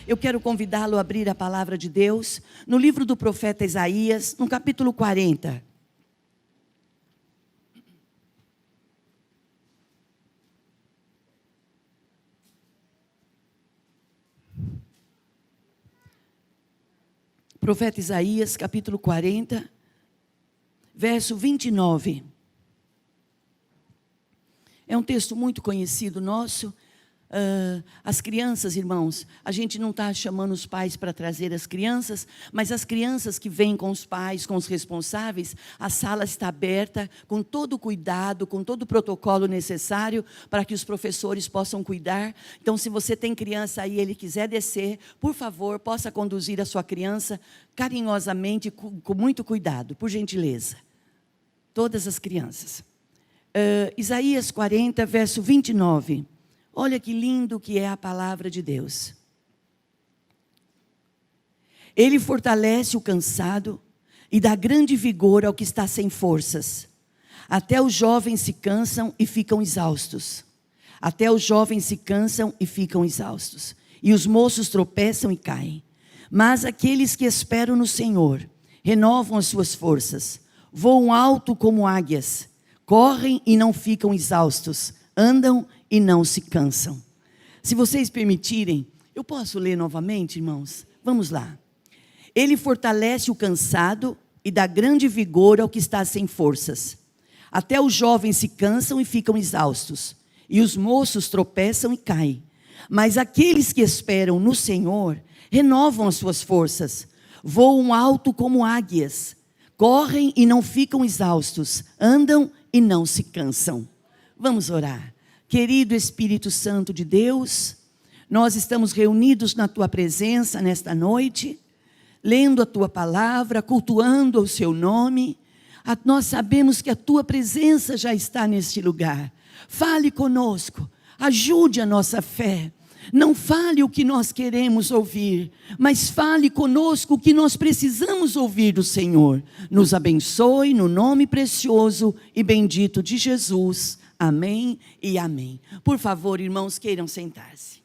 Eu quero convidá-lo a abrir a palavra de Deus no livro do profeta Isaías, no capítulo 40. Profeta Isaías, capítulo 40, verso 29. É um texto muito conhecido nosso. As crianças, irmãos, a gente não está chamando os pais para trazer as crianças, mas as crianças que vêm com os pais, com os responsáveis, a sala está aberta com todo o cuidado, com todo o protocolo necessário para que os professores possam cuidar. Então, se você tem criança aí e ele quiser descer, por favor, possa conduzir a sua criança carinhosamente, com muito cuidado, por gentileza. Todas as crianças. Isaías 40, verso 29. Olha que lindo que é a palavra de Deus. Ele fortalece o cansado e dá grande vigor ao que está sem forças. Até os jovens se cansam e ficam exaustos. Até os jovens se cansam e ficam exaustos. E os moços tropeçam e caem. Mas aqueles que esperam no Senhor renovam as suas forças. Voam alto como águias. Correm e não ficam exaustos. Andam e não se cansam. Se vocês permitirem, eu posso ler novamente, irmãos? Vamos lá. Ele fortalece o cansado e dá grande vigor ao que está sem forças. Até os jovens se cansam e ficam exaustos, e os moços tropeçam e caem. Mas aqueles que esperam no Senhor renovam as suas forças, voam alto como águias, correm e não ficam exaustos, andam e não se cansam. Vamos orar. Querido Espírito Santo de Deus, nós estamos reunidos na Tua presença nesta noite, lendo a Tua palavra, cultuando o Seu nome. Nós sabemos que a Tua presença já está neste lugar. Fale conosco, ajude a nossa fé. Não fale o que nós queremos ouvir, mas fale conosco o que nós precisamos ouvir do Senhor. Nos abençoe no nome precioso e bendito de Jesus. Amém e amém. Por favor, irmãos, queiram sentar-se.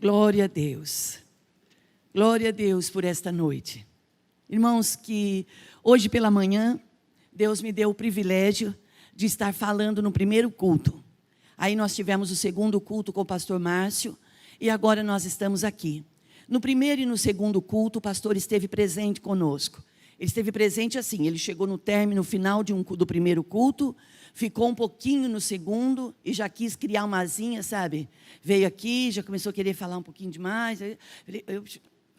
Glória a Deus. Glória a Deus por esta noite. Irmãos, que hoje pela manhã, Deus me deu o privilégio de estar falando no primeiro culto. Aí nós tivemos o segundo culto com o pastor Márcio, e agora nós estamos aqui. No primeiro e no segundo culto, o pastor esteve presente conosco. Ele esteve presente assim, ele chegou no término final do primeiro culto, ficou um pouquinho no segundo e já quis criar uma asinha, sabe? Veio aqui, já começou a querer falar um pouquinho demais.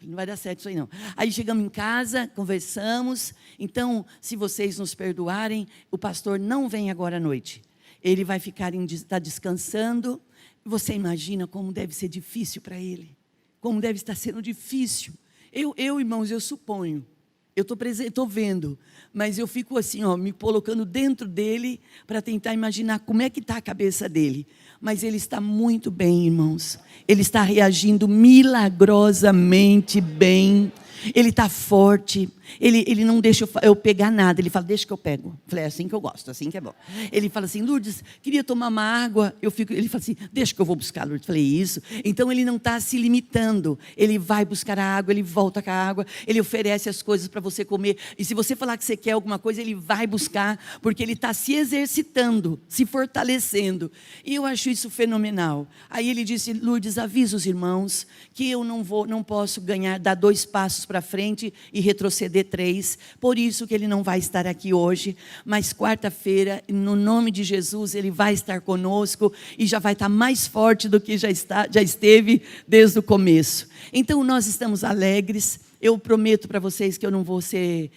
Não vai dar certo isso aí não. Aí chegamos em casa, conversamos. Então, se vocês nos perdoarem, o pastor não vem agora à noite. Ele vai está descansando. Você imagina como deve ser difícil para ele? Como deve estar sendo difícil? Irmãos, eu suponho. Eu estou vendo, mas eu fico assim, me colocando dentro dele para tentar imaginar como é que está a cabeça dele. Mas ele está muito bem, irmãos. Ele está reagindo milagrosamente bem. Ele está forte. Ele não deixa eu pegar nada. Ele fala, deixa que eu pego. Eu falei, é assim que eu gosto, assim que é bom. Ele fala assim, Lourdes, queria tomar uma água. Ele fala assim, deixa que eu vou buscar, Lourdes. Eu falei, isso. Então ele não está se limitando. Ele vai buscar a água, ele volta com a água, ele oferece as coisas para você comer. E se você falar que você quer alguma coisa, ele vai buscar, porque ele está se exercitando, se fortalecendo. E eu acho isso fenomenal. Aí ele disse, Lourdes, avisa os irmãos que eu não posso dar 2 passos para frente e retroceder 3, por isso que ele não vai estar aqui hoje, mas quarta-feira, no nome de Jesus, ele vai estar conosco e já vai estar mais forte do que já esteve desde o começo. Então nós estamos alegres. Eu prometo para vocês que eu não vou ser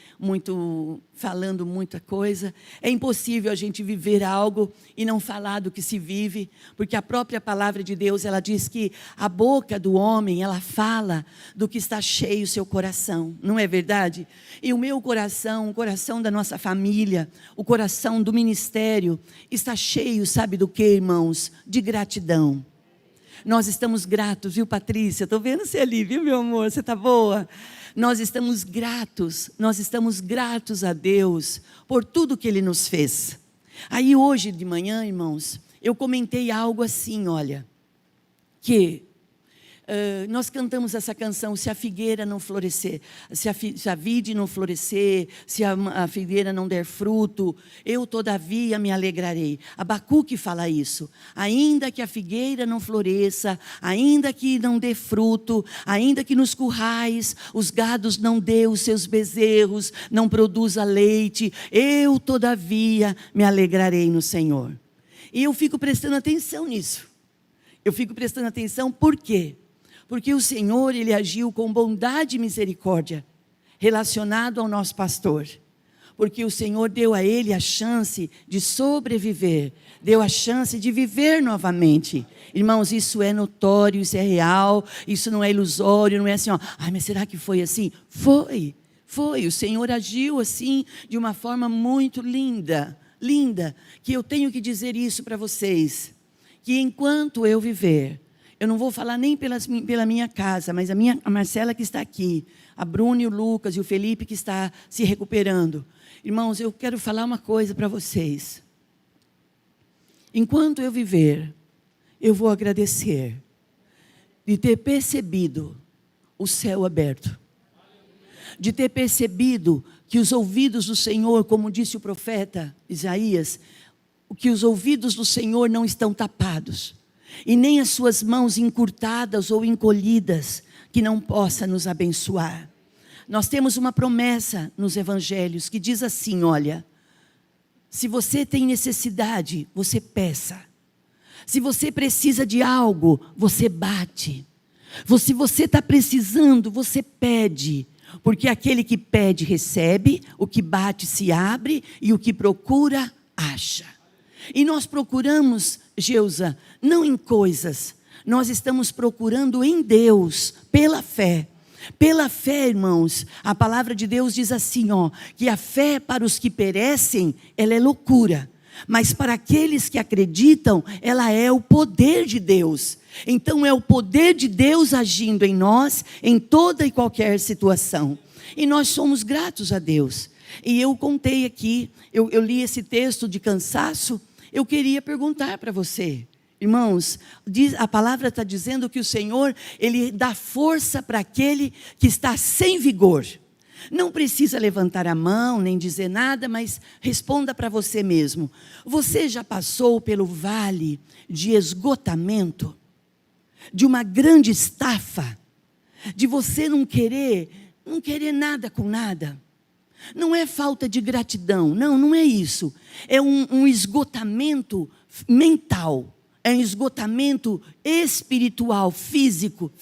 falando muita coisa. É impossível a gente viver algo e não falar do que se vive, porque a própria palavra de Deus, ela diz que a boca do homem, ela fala do que está cheio o seu coração, não é verdade? E o meu coração, o coração da nossa família, o coração do ministério, está cheio, sabe do que, irmãos? De gratidão. Nós estamos gratos, viu, Patrícia? Estou vendo você ali, viu, meu amor? Você está boa? Nós estamos gratos a Deus por tudo que Ele nos fez. Aí hoje de manhã, irmãos, eu comentei algo assim, olha, que Nós cantamos essa canção, se a figueira não florescer, se a vide não florescer, se a figueira não der fruto, eu todavia me alegrarei. Abacuque fala isso. Ainda que a figueira não floresça, ainda que não dê fruto, ainda que nos currais os gados não dê os seus bezerros, não produza leite, eu todavia me alegrarei no Senhor. E eu fico prestando atenção nisso. Eu fico prestando atenção por quê? Porque o Senhor, Ele agiu com bondade e misericórdia, relacionado ao nosso pastor. Porque o Senhor deu a ele a chance de sobreviver, deu a chance de viver novamente. Irmãos, isso é notório, isso é real, isso não é ilusório, não é assim, ó, ai, mas será que foi assim? Foi. O Senhor agiu assim, de uma forma muito linda, que eu tenho que dizer isso para vocês, que enquanto eu viver, eu não vou falar nem pela minha casa, mas a Marcela que está aqui, a Bruna e o Lucas e o Felipe que está se recuperando. Irmãos, eu quero falar uma coisa para vocês. Enquanto eu viver, eu vou agradecer de ter percebido o céu aberto. De ter percebido que os ouvidos do Senhor, como disse o profeta Isaías, que os ouvidos do Senhor não estão tapados. E nem as suas mãos encurtadas ou encolhidas, que não possa nos abençoar. Nós temos uma promessa nos evangelhos, que diz assim, olha, se você tem necessidade, você peça. Se você precisa de algo, você bate. Se você está precisando, você pede. Porque aquele que pede, recebe, o que bate, se abre, e o que procura, acha. E nós procuramos, Geusa, não em coisas, nós estamos procurando em Deus, pela fé. Pela fé, irmãos, a palavra de Deus diz assim, ó, que a fé para os que perecem, ela é loucura. Mas para aqueles que acreditam, ela é o poder de Deus. Então é o poder de Deus agindo em nós, em toda e qualquer situação. E nós somos gratos a Deus. E eu contei aqui, eu li esse texto de cansaço. Eu queria perguntar para você, irmãos, a palavra está dizendo que o Senhor, Ele dá força para aquele que está sem vigor. Não precisa levantar a mão, nem dizer nada, mas responda para você mesmo. Você já passou pelo vale de esgotamento? De uma grande estafa? De você não querer nada com nada? Não é falta de gratidão, não é isso. É um esgotamento mental, é um esgotamento espiritual, físico.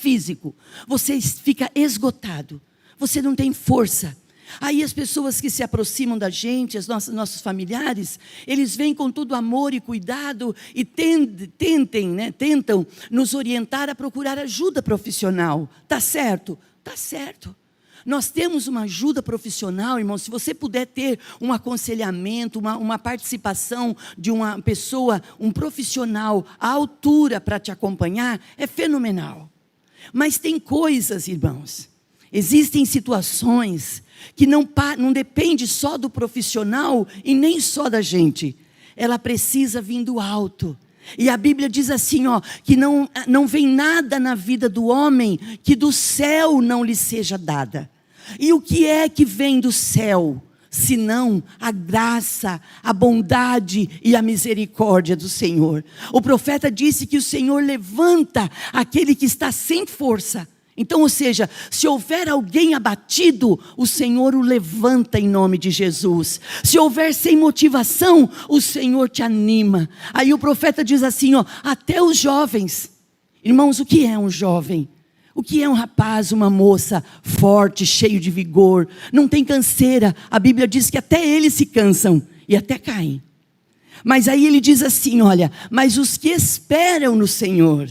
Você fica esgotado, você não tem força. Aí as pessoas que se aproximam da gente, nossos familiares, eles vêm com todo amor e cuidado e tentam nos orientar a procurar ajuda profissional. Tá certo? Tá certo. Nós temos uma ajuda profissional, irmão. Se você puder ter um aconselhamento, uma participação de uma pessoa, um profissional à altura para te acompanhar, é fenomenal. Mas tem coisas, irmãos, existem situações que não depende só do profissional e nem só da gente. Ela precisa vir do alto. E a Bíblia diz assim, ó, que não vem nada na vida do homem que do céu não lhe seja dada. E o que é que vem do céu, senão a graça, a bondade e a misericórdia do Senhor? O profeta disse que o Senhor levanta aquele que está sem força. Então, ou seja, se houver alguém abatido, o Senhor o levanta em nome de Jesus. Se houver sem motivação, o Senhor te anima. Aí o profeta diz assim, ó, até os jovens. Irmãos, o que é um jovem? O que é um rapaz, uma moça forte, cheio de vigor? Não tem canseira. A Bíblia diz que até eles se cansam e até caem. Mas aí ele diz assim, olha, mas os que esperam no Senhor,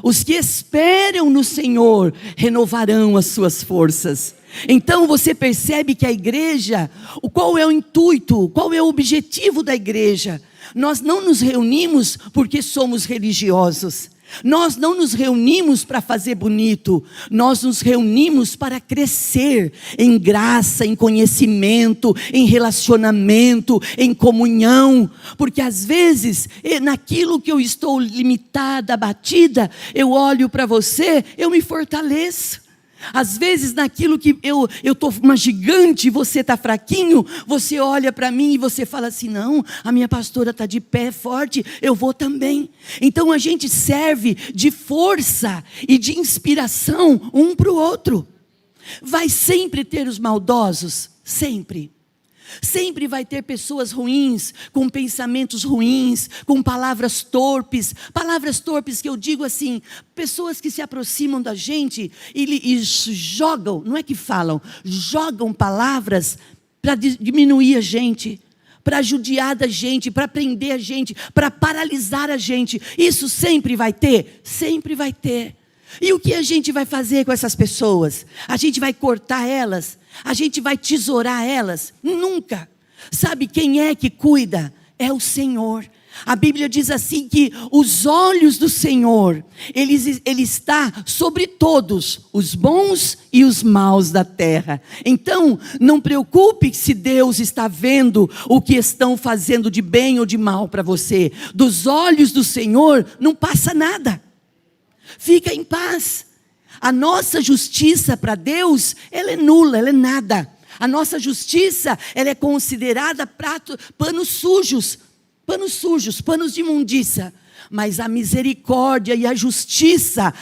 os que esperam no Senhor renovarão as suas forças. Então você percebe que a igreja, qual é o intuito, qual é o objetivo da igreja? Nós não nos reunimos porque somos religiosos. Nós não nos reunimos para fazer bonito, nós nos reunimos para crescer em graça, em conhecimento, em relacionamento, em comunhão, porque às vezes, naquilo que eu estou limitada, abatida, eu olho para você, eu me fortaleço. Às vezes naquilo que eu estou uma gigante e você está fraquinho, você olha para mim e você fala assim, não, a minha pastora está de pé, forte, eu vou também. Então a gente serve de força e de inspiração um para o outro. Vai sempre ter os maldosos, sempre. Sempre vai ter pessoas ruins, com pensamentos ruins, com palavras torpes que eu digo assim, pessoas que se aproximam da gente e jogam, não é que falam, jogam palavras para diminuir a gente, para judiar da gente, para prender a gente, para paralisar a gente. Isso sempre vai ter, sempre vai ter. E o que a gente vai fazer com essas pessoas? A gente vai cortar elas? A gente vai tesourar elas? Nunca. Sabe quem é que cuida? É o Senhor. A Bíblia diz assim que os olhos do Senhor, Ele está sobre todos, os bons e os maus da terra. Então, não preocupe se Deus está vendo o que estão fazendo de bem ou de mal para você. Dos olhos do Senhor não passa nada. Fica em paz. A nossa justiça para Deus, ela é nula, ela é nada. A nossa justiça, ela é considerada panos sujos, panos de imundícia. Mas a misericórdia e a justiça,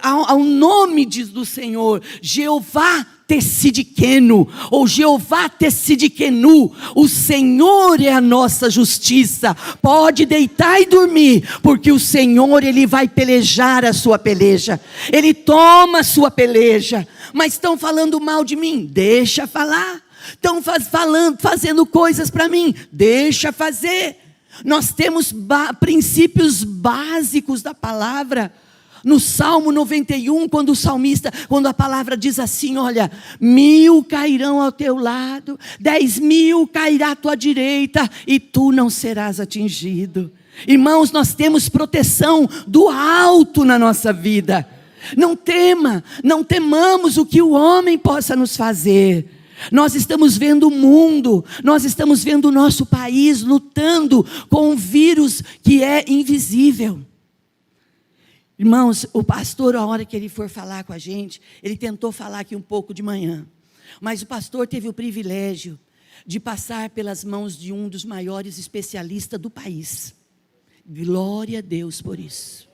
ao nome do Senhor, Jeová Tessidquenu, ou Jeová Tessidquenu, o Senhor é a nossa justiça. Pode deitar e dormir, porque o Senhor, Ele vai pelejar a sua peleja, Ele toma a sua peleja. Mas estão falando mal de mim? Deixa falar. Estão fazendo coisas para mim? Deixa fazer. Nós temos princípios básicos da palavra. No Salmo 91, quando a palavra diz assim, olha, 1000 cairão ao teu lado, 10.000 cairá à tua direita, e tu não serás atingido. Irmãos, nós temos proteção do alto na nossa vida. Não temamos o que o homem possa nos fazer. Nós estamos vendo o mundo, nós estamos vendo o nosso país lutando com um vírus que é invisível. Irmãos, o pastor, a hora que ele for falar com a gente, ele tentou falar aqui um pouco de manhã, mas o pastor teve o privilégio de passar pelas mãos de um dos maiores especialistas do país. Glória a Deus por isso.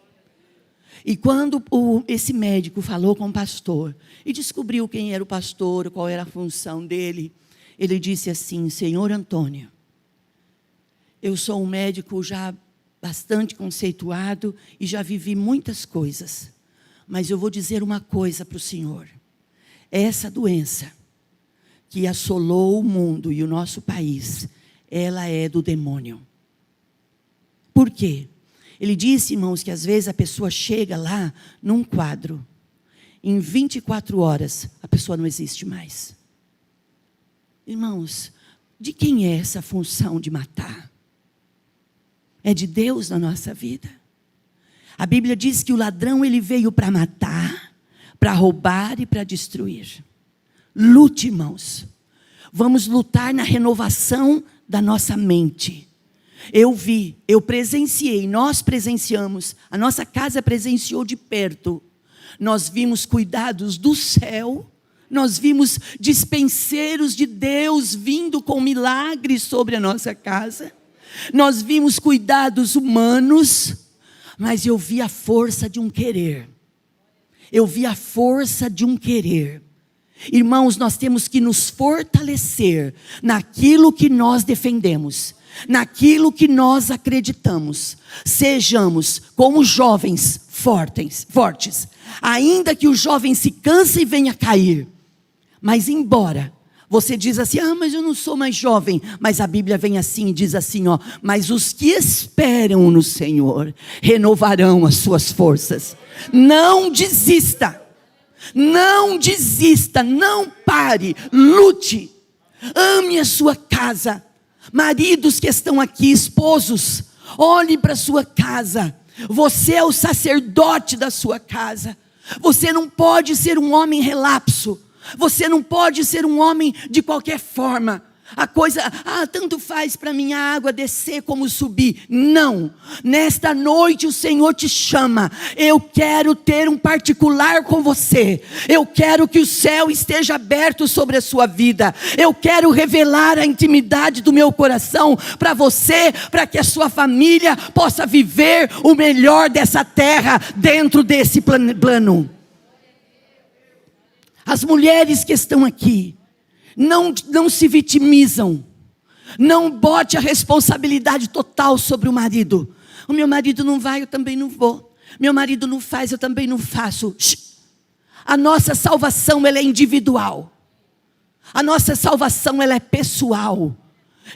E quando esse médico falou com o pastor e descobriu quem era o pastor, qual era a função dele, ele disse assim, Senhor Antônio, eu sou um médico já bastante conceituado e já vivi muitas coisas, mas eu vou dizer uma coisa para o senhor, essa doença que assolou o mundo e o nosso país, ela é do demônio. Por quê? Ele disse, irmãos, que às vezes a pessoa chega lá num quadro, em 24 horas a pessoa não existe mais. Irmãos, de quem é essa função de matar? É de Deus na nossa vida. A Bíblia diz que o ladrão ele veio para matar, para roubar e para destruir. Lute, irmãos. Vamos lutar na renovação da nossa mente. Eu presenciei, nós presenciamos, a nossa casa presenciou de perto. Nós vimos cuidados do céu, nós vimos dispenseiros de Deus vindo com milagres sobre a nossa casa. Nós vimos cuidados humanos, mas eu vi a força de um querer. Eu vi a força de um querer. Irmãos, nós temos que nos fortalecer naquilo que nós defendemos, naquilo que nós acreditamos. Sejamos como jovens fortes, ainda que o jovem se canse e venha cair. Mas embora você diz assim, mas eu não sou mais jovem, mas a Bíblia vem assim e diz assim, mas os que esperam no Senhor renovarão as suas forças. Não desista, não pare, lute, ame a sua casa. Maridos que estão aqui, esposos, olhe para a sua casa. Você é o sacerdote da sua casa. Você não pode ser um homem relapso. Você não pode ser um homem de qualquer forma. A coisa, tanto faz para minha água descer como subir. Não, nesta noite o Senhor te chama. Eu quero ter um particular com você. Eu quero que o céu esteja aberto sobre a sua vida. Eu quero revelar a intimidade do meu coração para você, para que a sua família possa viver o melhor dessa terra dentro desse plano. As mulheres que estão aqui, não se vitimizam. Não bote a responsabilidade total sobre o marido. O meu marido não vai, eu também não vou. Meu marido não faz, eu também não faço. A nossa salvação, ela é individual. A nossa salvação, ela é pessoal.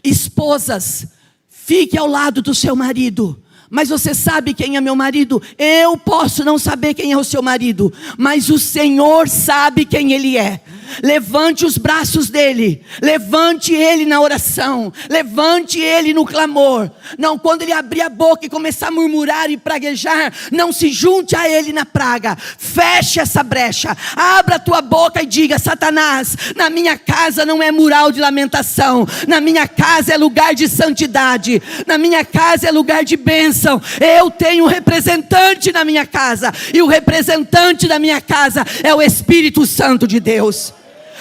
Esposas, fique ao lado do seu marido. Mas você sabe quem é meu marido? Eu posso não saber quem é o seu marido, mas o Senhor sabe quem ele é. Levante os braços dele, levante ele na oração, levante ele no clamor. Não, quando ele abrir a boca e começar a murmurar e praguejar, não se junte a ele na praga. Feche essa brecha, abra a tua boca e diga: Satanás, na minha casa não é mural de lamentação, na minha casa é lugar de santidade, na minha casa é lugar de bênção. Eu tenho um representante na minha casa, e o representante da minha casa é o Espírito Santo de Deus.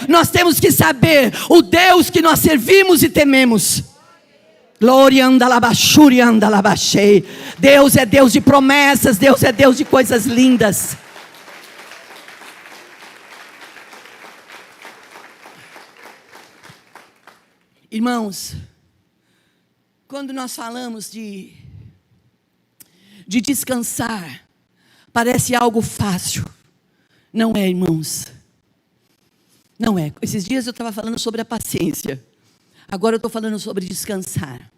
Nós temos que saber o Deus que nós servimos e tememos. Deus é Deus de promessas, Deus é Deus de coisas lindas. Irmãos, quando nós falamos de descansar, parece algo fácil. Não é, irmãos. Não é. Esses dias eu estava falando sobre a paciência. Agora eu estou falando sobre descansar.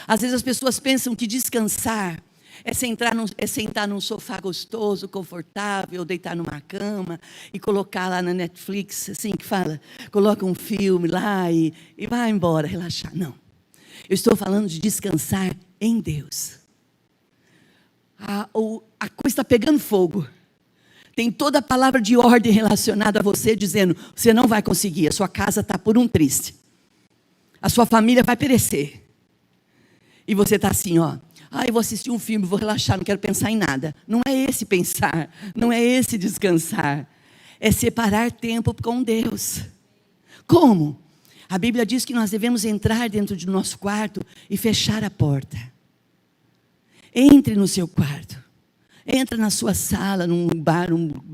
Às vezes as pessoas pensam que descansar é sentar num sofá gostoso, confortável, deitar numa cama e colocar lá na Netflix, assim que fala, coloca um filme lá e vai embora, relaxar. Não. Eu estou falando de descansar em Deus. A coisa está pegando fogo. Tem toda a palavra de ordem relacionada a você, dizendo: você não vai conseguir, a sua casa está por um triste, a sua família vai perecer. E você está assim, ó: eu vou assistir um filme, vou relaxar, não quero pensar em nada. Não é esse pensar, não é esse descansar. É separar tempo com Deus. Como? A Bíblia diz que nós devemos entrar dentro do nosso quarto e fechar a porta. Entre no seu quarto. Entra na sua sala, num lugar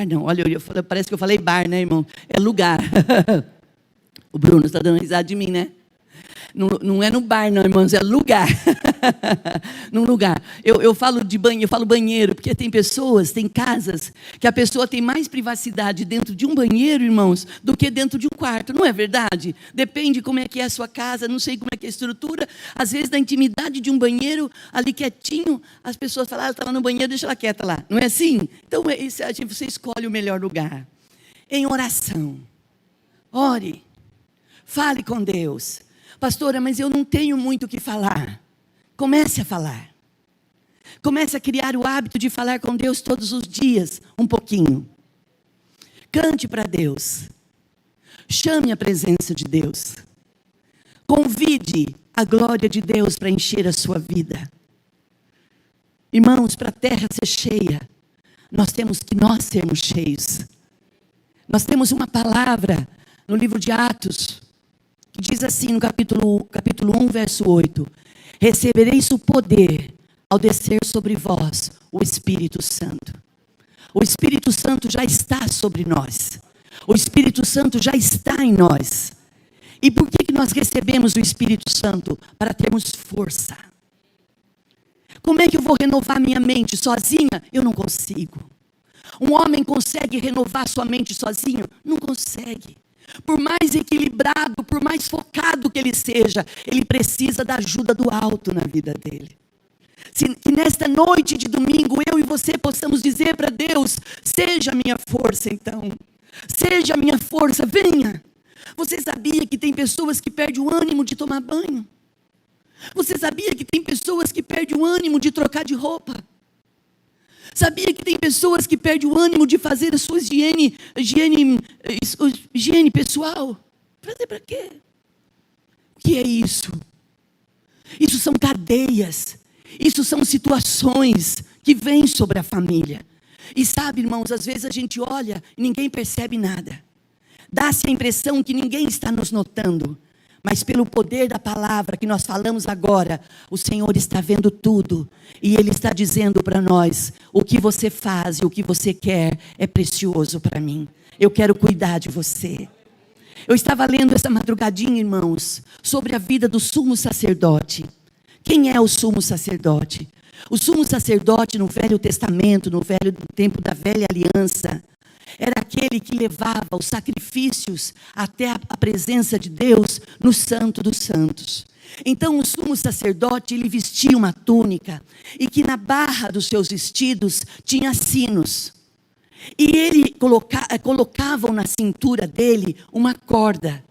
não. Olha, parece que eu falei bar, né, irmão? É lugar. O Bruno está dando risada de mim, né? Não é no bar, não, irmãos, é lugar. Num lugar. Eu falo de banheiro, eu falo banheiro, porque tem pessoas, tem casas, que a pessoa tem mais privacidade dentro de um banheiro, irmãos, do que dentro de um quarto. Não é verdade? Depende como é que é a sua casa, não sei como é que é a estrutura. Às vezes, na intimidade de um banheiro, ali quietinho, as pessoas falam: ela está lá no banheiro, deixa ela quieta lá. Não é assim? Então, você escolhe o melhor lugar. Em oração. Ore. Fale com Deus. Pastora, mas eu não tenho muito o que falar. Comece a falar. Comece a criar o hábito de falar com Deus todos os dias, um pouquinho. Cante para Deus. Chame a presença de Deus. Convide a glória de Deus para encher a sua vida. Irmãos, para a terra ser cheia, nós temos que sermos cheios. Nós temos uma palavra no livro de Atos, que diz assim no capítulo 1, verso 8: recebereis o poder ao descer sobre vós o Espírito Santo. O Espírito Santo já está sobre nós. O Espírito Santo já está em nós. E por que nós recebemos o Espírito Santo? Para termos força. Como é que eu vou renovar minha mente sozinha? Eu não consigo. Um homem consegue renovar sua mente sozinho? Não consegue. Por mais equilibrado, por mais focado que ele seja, ele precisa da ajuda do alto na vida dele. Que nesta noite de domingo, eu e você possamos dizer para Deus: seja a minha força então. Seja a minha força, venha. Você sabia que tem pessoas que perdem o ânimo de tomar banho? Você sabia que tem pessoas que perdem o ânimo de trocar de roupa? Sabia que tem pessoas que perdem o ânimo de fazer a sua higiene pessoal? Fazer para quê? O que é isso? Isso são cadeias. Isso são situações que vêm sobre a família. E sabe, irmãos, às vezes a gente olha e ninguém percebe nada. Dá-se a impressão que ninguém está nos notando. Mas pelo poder da palavra que nós falamos agora, o Senhor está vendo tudo. E Ele está dizendo para nós, o que você faz e o que você quer é precioso para mim. Eu quero cuidar de você. Eu estava lendo essa madrugadinha, irmãos, sobre a vida do sumo sacerdote. Quem é o sumo sacerdote? O sumo sacerdote no Velho Testamento, no tempo da velha aliança, era aquele que levava os sacrifícios até a presença de Deus no Santo dos Santos. Então o sumo sacerdote, ele vestia uma túnica e que na barra dos seus vestidos tinha sinos. E ele colocavam na cintura dele uma corda.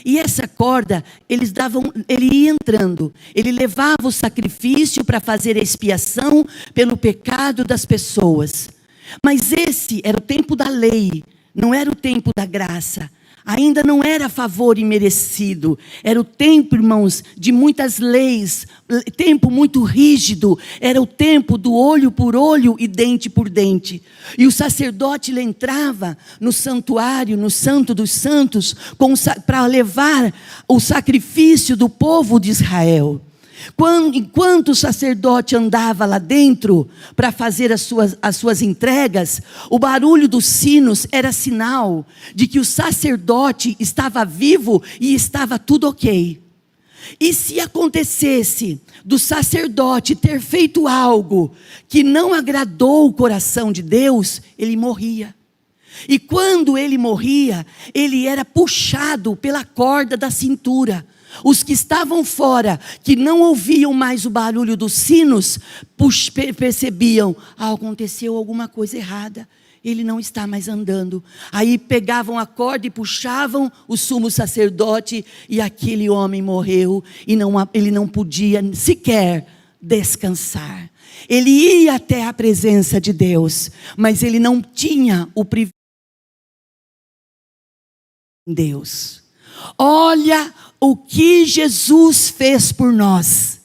E essa corda, ele ia entrando, ele levava o sacrifício para fazer a expiação pelo pecado das pessoas. Mas esse era o tempo da lei, não era o tempo da graça. Ainda não era favor imerecido. Era o tempo, irmãos, de muitas leis, tempo muito rígido. Era o tempo do olho por olho e dente por dente. E o sacerdote, ele entrava no santuário, no Santo dos Santos, para levar o sacrifício do povo de Israel. Enquanto o sacerdote andava lá dentro para fazer as suas entregas, o barulho dos sinos era sinal de que o sacerdote estava vivo e estava tudo ok. E se acontecesse do sacerdote ter feito algo que não agradou o coração de Deus, ele morria. E quando ele morria, ele era puxado pela corda da cintura. Os que estavam fora, que não ouviam mais o barulho dos sinos, percebiam, aconteceu alguma coisa errada, ele não está mais andando. Aí pegavam a corda e puxavam o sumo sacerdote, e aquele homem morreu, e ele não podia sequer descansar. Ele ia até a presença de Deus, mas ele não tinha o privilégio de Deus. Olha o que Jesus fez por nós.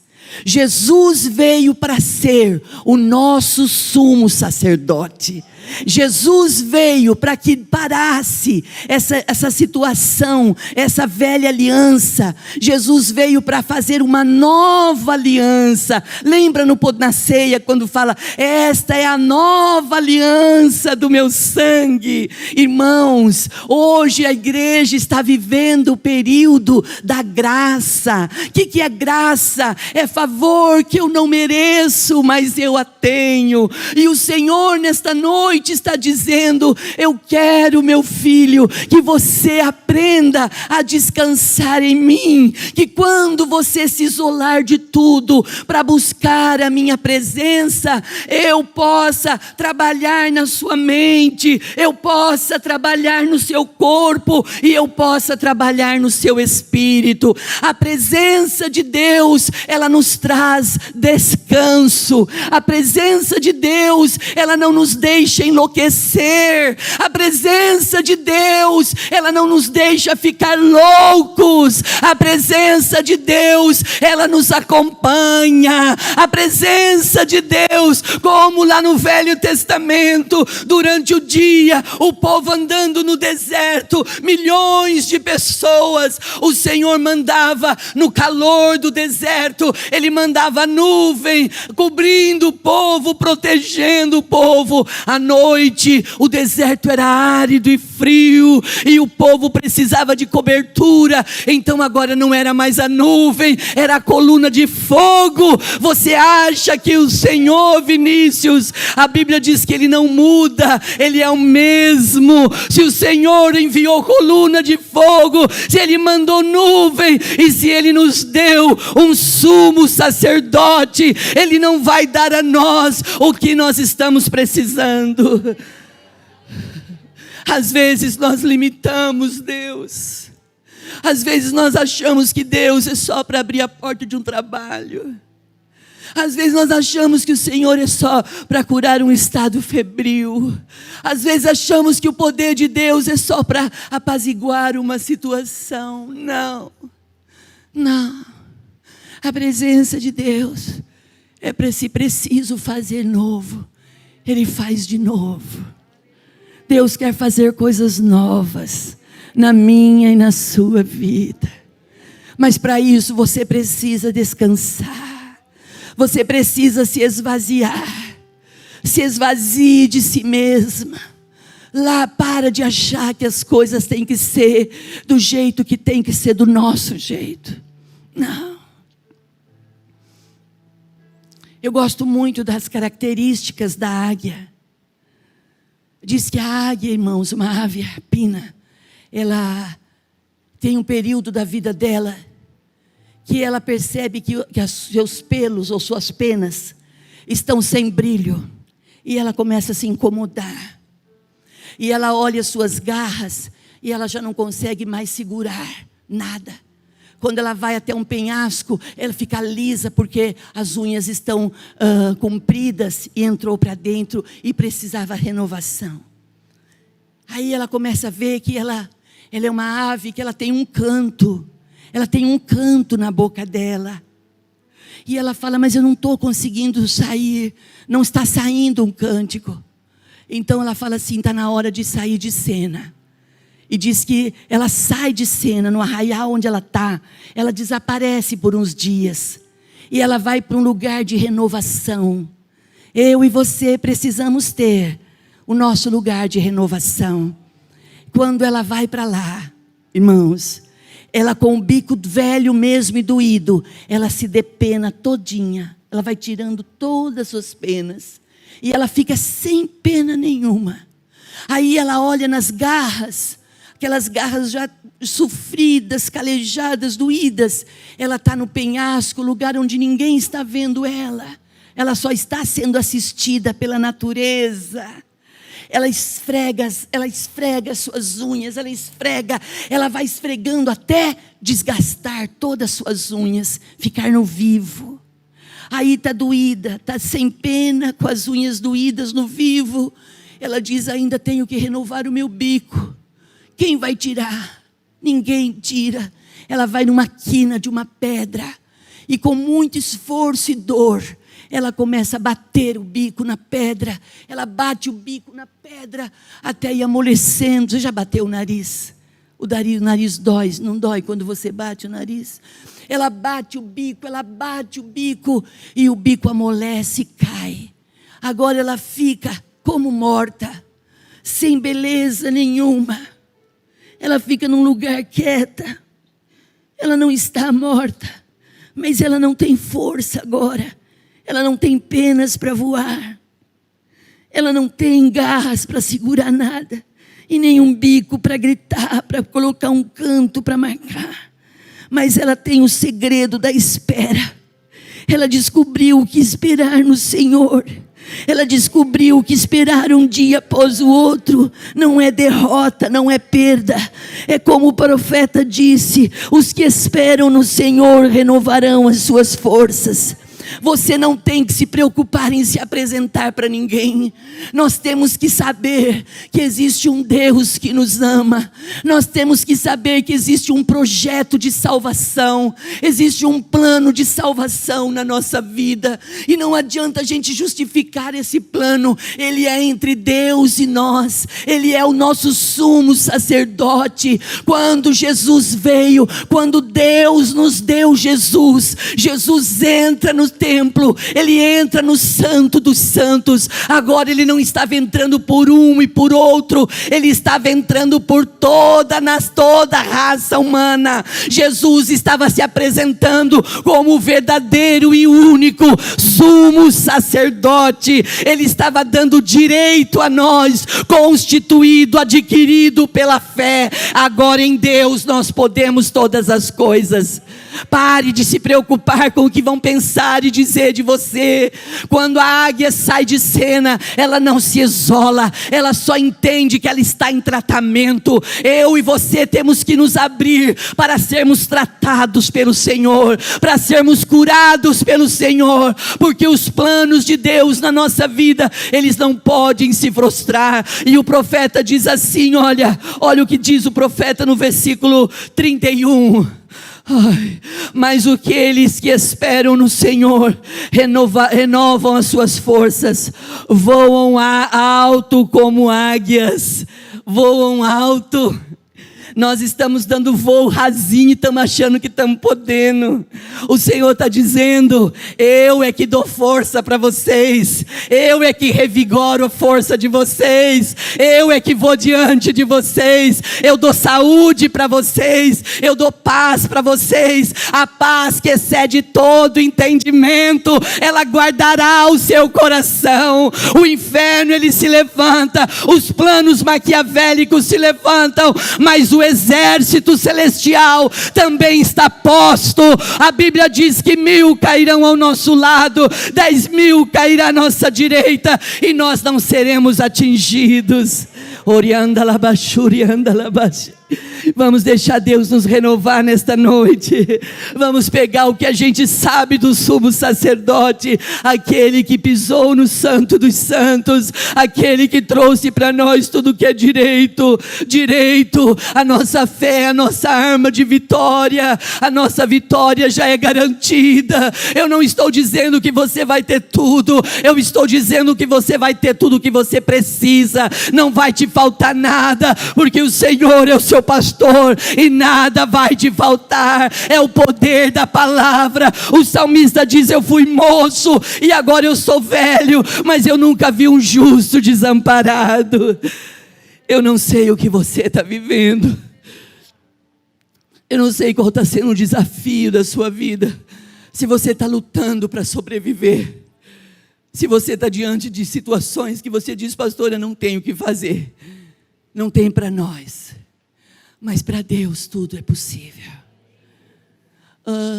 Jesus veio para ser o nosso sumo sacerdote. Jesus veio para que parasse essa situação, essa velha aliança. Jesus veio para fazer uma nova aliança. Lembra na ceia quando fala, esta é a nova aliança do meu sangue. Irmãos, hoje a igreja está vivendo o período da graça. O que é graça? É favor que eu não mereço, mas eu a tenho. E o Senhor nesta noite está dizendo, eu quero, meu filho, que você aprenda a descansar em mim, que quando você se isolar de tudo para buscar a minha presença, eu possa trabalhar na sua mente, eu possa trabalhar no seu corpo e eu possa trabalhar no seu espírito. A presença de Deus, ela nos traz descanso. A presença de Deus, ela não nos deixa enlouquecer. A presença de Deus, ela não nos deixa ficar loucos. A presença de Deus, ela nos acompanha. A presença de Deus, como lá no Velho Testamento, durante o dia, o povo andando no deserto, milhões de pessoas, o Senhor mandava no calor do deserto, Ele mandava nuvem, cobrindo o povo, protegendo o povo. À noite, o deserto era árido e frio, e o povo precisava de cobertura. Então agora não era mais a nuvem, era a coluna de fogo. Você acha que o Senhor, Vinícius, a Bíblia diz que Ele não muda, Ele é o mesmo. Se o Senhor enviou coluna de fogo, se Ele mandou nuvem, e se Ele nos deu um sumo sacerdote, Ele não vai dar a nós o que nós estamos precisando. Às vezes nós limitamos Deus. Às vezes nós achamos que Deus é só para abrir a porta de um trabalho. Às vezes nós achamos que o Senhor é só para curar um estado febril. Às vezes achamos que o poder de Deus é só para apaziguar uma situação. Não, não. A presença de Deus é para se preciso fazer novo, Ele faz de novo. Deus quer fazer coisas novas na minha e na sua vida. Mas para isso você precisa descansar. Você precisa se esvaziar. Se esvazie de si mesma. Lá para de achar que as coisas têm que ser do jeito que tem que ser, do nosso jeito. Não. Eu gosto muito das características da águia. Diz que a águia, irmãos, uma ave rapina, ela tem um período da vida dela que ela percebe que seus pelos ou suas penas estão sem brilho. E ela começa a se incomodar. E ela olha suas garras e ela já não consegue mais segurar nada. Quando ela vai até um penhasco, ela fica lisa porque as unhas estão compridas e entrou para dentro e precisava renovação. Aí ela começa a ver que ela é uma ave, que ela tem um canto. Ela tem um canto na boca dela. E ela fala, mas eu não estou conseguindo sair. Não está saindo um cântico. Então ela fala assim, está na hora de sair de cena. E diz que ela sai de cena, no arraial onde ela está. Ela desaparece por uns dias. E ela vai para um lugar de renovação. Eu e você precisamos ter o nosso lugar de renovação. Quando ela vai para lá, irmãos, ela com o bico velho mesmo e doído, ela se depena todinha. Ela vai tirando todas as suas penas. E ela fica sem pena nenhuma. Aí ela olha nas garras, aquelas garras já sofridas, calejadas, doídas. Ela está no penhasco, lugar onde ninguém está vendo ela. Ela só está sendo assistida pela natureza. Ela esfrega as suas unhas, ela vai esfregando até desgastar todas as suas unhas, ficar no vivo. Aí está doída, está sem pena, com as unhas doídas no vivo. Ela diz, ainda tenho que renovar o meu bico. Quem vai tirar? Ninguém tira. Ela vai numa quina de uma pedra e com muito esforço e dor, ela começa a bater o bico na pedra. Ela bate o bico na pedra até ir amolecendo. Você já bateu o nariz? O nariz dói, não dói quando você bate o nariz? Ela bate o bico e o bico amolece e cai. Agora ela fica como morta, sem beleza nenhuma. Ela fica num lugar quieta. Ela não está morta, mas ela não tem força agora. Ela não tem penas para voar. Ela não tem garras para segurar nada. E nem um bico para gritar, para colocar um canto para marcar. Mas ela tem o segredo da espera. Ela descobriu o que esperar no Senhor. Ela descobriu que esperar um dia após o outro não é derrota, não é perda. É como o profeta disse: os que esperam no Senhor renovarão as suas forças. Você não tem que se preocupar em se apresentar para ninguém. Nós temos que saber que existe um Deus que nos ama. Nós temos que saber que existe um projeto de salvação. Existe um plano de salvação na nossa vida. E não adianta a gente justificar esse plano. Ele é entre Deus e nós. Ele é o nosso sumo sacerdote. Quando Jesus veio, quando Deus nos deu Jesus, Jesus entra no templo, ele entra no santo dos santos. Agora ele não estava entrando por um e por outro, ele estava entrando por toda a raça humana. Jesus estava se apresentando como o verdadeiro e único sumo sacerdote. Ele estava dando direito a nós, constituído, adquirido pela fé. Agora em Deus nós podemos todas as coisas. Pare de se preocupar com o que vão pensar e de dizer de você: quando a águia sai de cena, ela não se isola, ela só entende que ela está em tratamento. Eu e você temos que nos abrir para sermos tratados pelo Senhor, para sermos curados pelo Senhor, porque os planos de Deus na nossa vida, eles não podem se frustrar. E o profeta diz assim, olha o que diz o profeta no versículo 31. Mas aqueles que esperam no Senhor renovam as suas forças, voam alto como águias, voam alto. Nós estamos dando voo rasinho e estamos achando que estamos podendo. O Senhor está dizendo: eu é que dou força para vocês, eu é que revigoro a força de vocês, eu é que vou diante de vocês, eu dou saúde para vocês, eu dou paz para vocês. A paz que excede todo entendimento, ela guardará o seu coração. O inferno ele se levanta, os planos maquiavélicos se levantam, mas o exército celestial também está posto. A Bíblia diz que 1000 cairão ao nosso lado, 10.000 cairá à nossa direita, e nós não seremos atingidos. Vamos deixar Deus nos renovar nesta noite. Vamos pegar o que a gente sabe do sumo sacerdote, aquele que pisou no santo dos santos, aquele que trouxe para nós tudo que é direito. A nossa fé, a nossa arma de vitória, a nossa vitória já é garantida. Eu não estou dizendo que você vai ter tudo, eu estou dizendo que você vai ter tudo o que você precisa. Não vai te faltar nada, porque o Senhor é o seu pastor e nada vai te faltar. É o poder da palavra. O salmista diz: eu fui moço e agora eu sou velho, mas eu nunca vi um justo desamparado. Eu não sei o que você está vivendo, eu não sei qual está sendo o desafio da sua vida. Se você está lutando para sobreviver, se você está diante de situações que você diz: pastor, eu não tenho o que fazer. Não tem para nós, mas para Deus tudo é possível.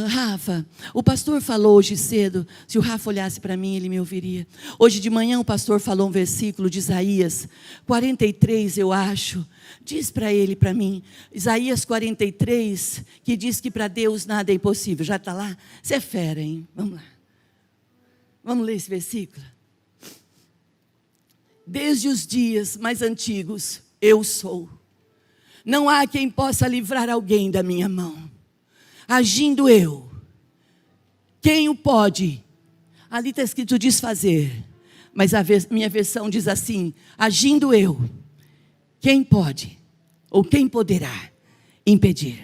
Rafa, o pastor falou hoje cedo. Se o Rafa olhasse para mim, ele me ouviria. Hoje de manhã o pastor falou um versículo de Isaías 43, eu acho. Diz para ele, para mim, Isaías 43, que diz que para Deus nada é impossível. Já está lá? Você é fera, hein? Vamos lá. Vamos ler esse versículo. Desde os dias mais antigos, eu sou. Não há quem possa livrar alguém da minha mão. Agindo eu, quem o pode? Ali está escrito desfazer, mas a minha versão diz assim: agindo eu, quem pode ou quem poderá impedir?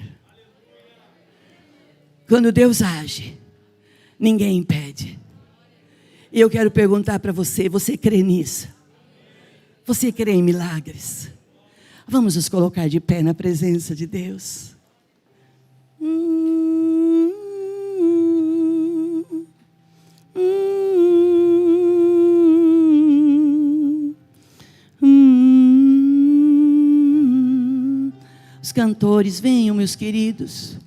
Quando Deus age, ninguém impede. E eu quero perguntar para você: você crê nisso? Você crê em milagres? Vamos nos colocar de pé na presença de Deus. Os cantores, venham, meus queridos.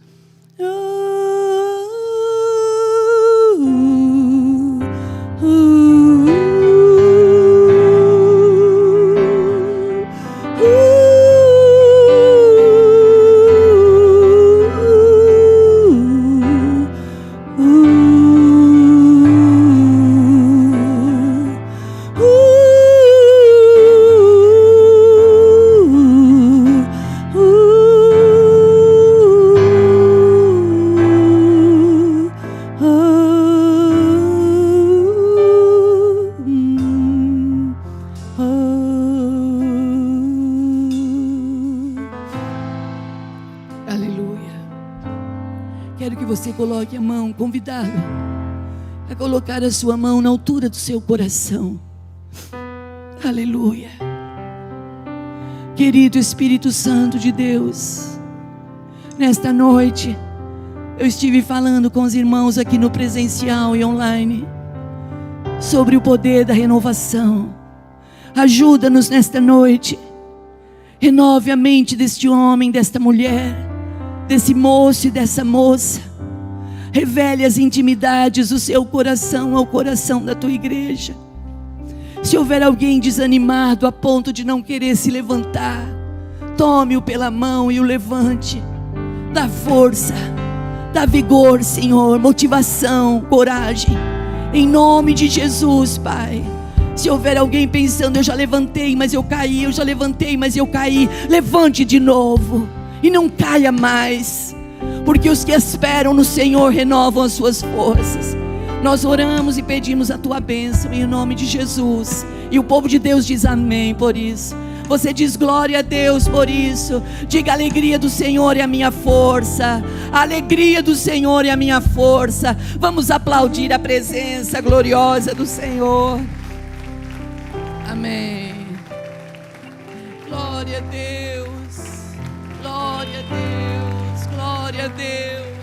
Coloque a mão, convidado a colocar a sua mão na altura do seu coração. Aleluia. Querido Espírito Santo de Deus, nesta noite eu estive falando com os irmãos aqui no presencial e online sobre o poder da renovação. Ajuda-nos nesta noite. Renove a mente deste homem, desta mulher, desse moço e dessa moça. Revele as intimidades do seu coração ao coração da tua igreja. Se houver alguém desanimado a ponto de não querer se levantar, tome-o pela mão e o levante. Dá força, dá vigor, Senhor, motivação, coragem. Em nome de Jesus, Pai. Se houver alguém pensando, eu já levantei, mas eu caí, eu já levantei, mas eu caí, levante de novo e não caia mais, porque os que esperam no Senhor renovam as suas forças. Nós oramos e pedimos a tua bênção em nome de Jesus, e o povo de Deus diz amém por isso. Você diz glória a Deus por isso. Diga: a alegria do Senhor é a minha força. A alegria do Senhor é a minha força. Vamos aplaudir a presença gloriosa do Senhor. Amém. Glória a Deus. Glória a Deus. Glória a Deus.